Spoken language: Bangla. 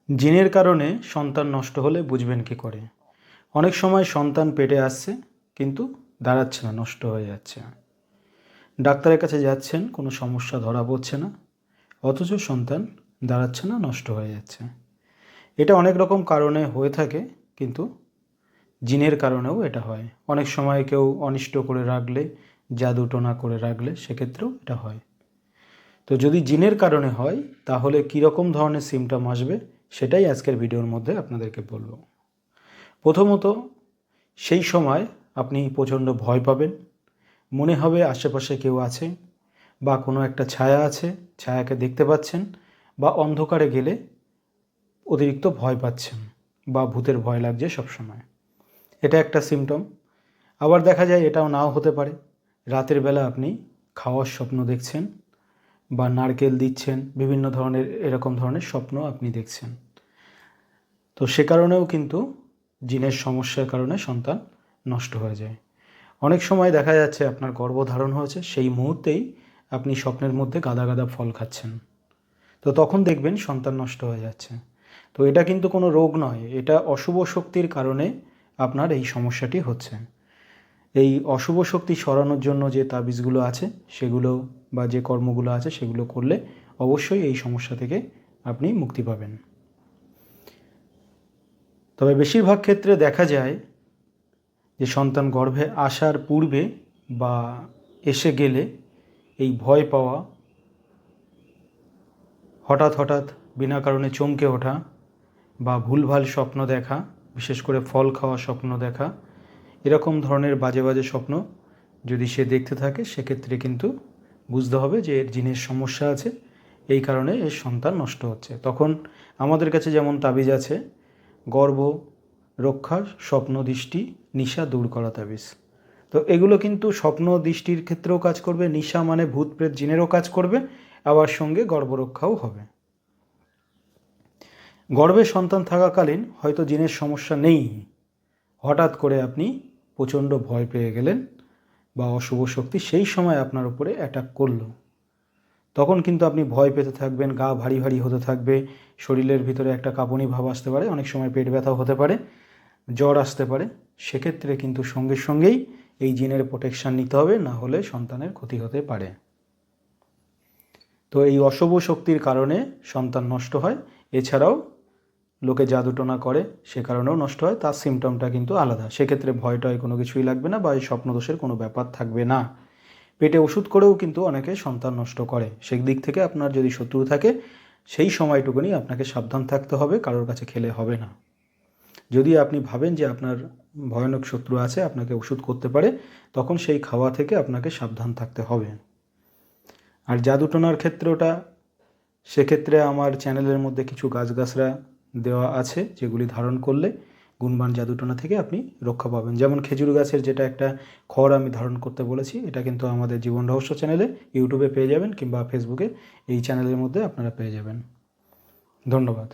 জিনের কারণে সন্তান নষ্ট হলে বুঝবেন কী করে? অনেক সময় সন্তান পেটে আসছে কিন্তু দাঁড়াচ্ছে না, নষ্ট হয়ে যাচ্ছে। ডাক্তারের কাছে যাচ্ছেন, কোনো সমস্যা ধরা পড়ছে না, অথচ সন্তান দাঁড়াচ্ছে না, নষ্ট হয়ে যাচ্ছে। এটা অনেক রকম কারণে হয়ে থাকে, কিন্তু জিনের কারণেও এটা হয়। অনেক সময় কেউ অনিষ্ট করে রাখলে, জাদুটোনা করে রাখলে সেক্ষেত্রেও এটা হয়। তো যদি জিনের কারণে হয় তাহলে কীরকম ধরনের সিমটম আসবে সেটাই আজকের ভিডিওর মধ্যে আপনাদেরকে বলবো। প্রথমত, সেই সময় আপনি প্রচণ্ড ভয় পাবেন, মনে হবে আশেপাশে কেউ আছে বা কোনো একটা ছায়া আছে, ছায়াকে দেখতে পাচ্ছেন, বা অন্ধকারে গেলে অতিরিক্ত ভয় পাচ্ছেন বা ভূতের ভয় লাগছে সবসময়। এটা একটা সিমটম। আবার দেখা যায় এটাও নাও হতে পারে, রাতের বেলা আপনি খাওয়ার স্বপ্ন দেখছেন বা নারকেল দিচ্ছেন, বিভিন্ন ধরনের এরকম ধরনের স্বপ্ন আপনি দেখছেন। তো সে কারণেও কিন্তু জিনের সমস্যার কারণে সন্তান নষ্ট হয়ে যায়। অনেক সময় দেখা যাচ্ছে আপনার গর্ভধারণ হয়েছে, সেই মুহূর্তেই আপনি স্বপ্নের মধ্যে গাদা গাদা ফল খাচ্ছেন, তো তখন দেখবেন সন্তান নষ্ট হয়ে যাচ্ছে। তো এটা কিন্তু কোনো রোগ নয়, এটা অশুভ শক্তির কারণে আপনার এই সমস্যাটি হচ্ছে। এই অশুভ শক্তি সরানোর জন্য যে তাবিজগুলো আছে সেগুলো বা যে কর্মগুলো আছে সেগুলো করলে অবশ্যই এই সমস্যা থেকে আপনি মুক্তি পাবেন। তবে বেশিরভাগ ক্ষেত্রে দেখা যায় যে সন্তান গর্ভে আসার পূর্বে বা এসে গেলে এই ভয় পাওয়া, হঠাৎ হঠাৎ বিনা কারণে চমকে ওঠা বা ভুলভাল স্বপ্ন দেখা, বিশেষ করে ফল খাওয়া স্বপ্ন দেখা, এরকম ধরনের বাজে বাজে স্বপ্ন যদি সে দেখতে থাকে সেক্ষেত্রে কিন্তু বুঝতে হবে যে এর জিনের সমস্যা আছে, এই কারণে এর সন্তান নষ্ট হচ্ছে। তখন আমাদের কাছে যেমন তাবিজ আছে, গর্ভ রক্ষা স্বপ্ন দৃষ্টি নিশা দূর করা তাবিজ। তো এগুলো কিন্তু স্বপ্ন দৃষ্টির ক্ষেত্রেও কাজ করবে, নিশা মানে ভূত প্রেত জিনেরও কাজ করবে, আবার সঙ্গে গর্ভরক্ষাও হবে। গর্ভে সন্তান থাকাকালীন হয়তো জিনের সমস্যা নেই, হঠাৎ করে আপনি প্রচণ্ড ভয় পেয়ে গেলেন বা অশুভ শক্তি সেই সময় আপনার উপরে অ্যাটাক করলো, তখন কিন্তু আপনি ভয় পেতে থাকবেন, গা ভারী ভারী হতে থাকবে, শরীরের ভিতরে একটা কাঁপুনি ভাব আসতে পারে, অনেক সময় পেট ব্যথাও হতে পারে, জ্বর আসতে পারে। সেক্ষেত্রে কিন্তু সঙ্গে সঙ্গেই এই জিনের প্রোটেকশান নিতে হবে, না হলে সন্তানের ক্ষতি হতে পারে। তো এই অশুভ শক্তির কারণে সন্তান নষ্ট হয়, এছাড়াও লোকে জাদুটোনা করে সে কারণেও নষ্ট হয়, তার সিমটমটা কিন্তু আলাদা। সেক্ষেত্রে ভয়টয় কোনো কিছুই লাগবে না বা এই স্বপ্নদোষের কোনো ব্যাপার থাকবে না। পেটে ওষুধ করেও কিন্তু অনেকে সন্তান নষ্ট করে, সেই দিক থেকে আপনার যদি শত্রু থাকে সেই সময়টুকুনি আপনাকে সাবধান থাকতে হবে, কারোর কাছে খেলে হবে না। যদি আপনি ভাবেন যে আপনার ভয়ানক শত্রু আছে, আপনাকে ওষুধ করতে পারে, তখন সেই খাওয়া থেকে আপনাকে সাবধান থাকতে হবে। আর জাদুটোনার ক্ষেত্রটা, সেক্ষেত্রে আমার চ্যানেলের মধ্যে কিছু গাছগাছরা দেওয়া আছে যেগুলি ধারণ করলে গুণবান জাদুটোনা থেকে আপনি রক্ষা পাবেন। যেমন খেজুর গাছের যেটা একটা খড় আমি ধারণ করতে বলেছি, এটা কিন্তু আমাদের জীবন রহস্য চ্যানেলে ইউটিউবে পেয়ে যাবেন, কিংবা ফেসবুকে এই চ্যানেলের মধ্যে আপনারা পেয়ে যাবেন। ধন্যবাদ।